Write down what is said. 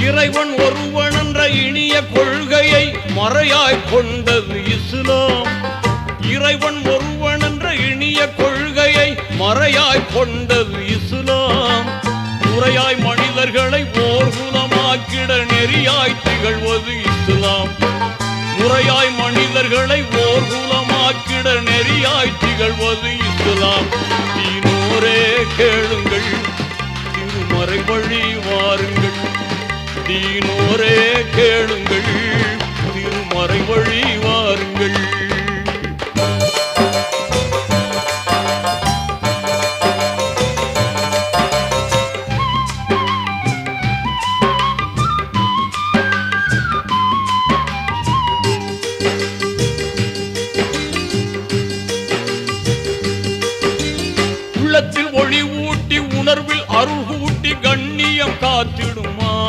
இறைவன் ஒருவன் என்ற இனிய கொள்கையை மறையாய் கொண்டது இஸ்லாம். இறைவன் ஒருவன் என்ற இனிய கொள்கையை மறையாய் கொண்டது இஸ்லாம். முறையாய் மனிதர்களை ஓர்குலமாக்கிட நெறியாய் திகழ்வது இஸ்லாம். முறையாய் மனிதர்களை ஓர்குலமாக்கிட நெறியாய் திகழ்வது இஸ்லாம். தீனோரே கேளுங்கள், திருமறை வழி வாருங்கள். தீனோரே கேளுங்கள், திருமறை வழி வாருங்கள்.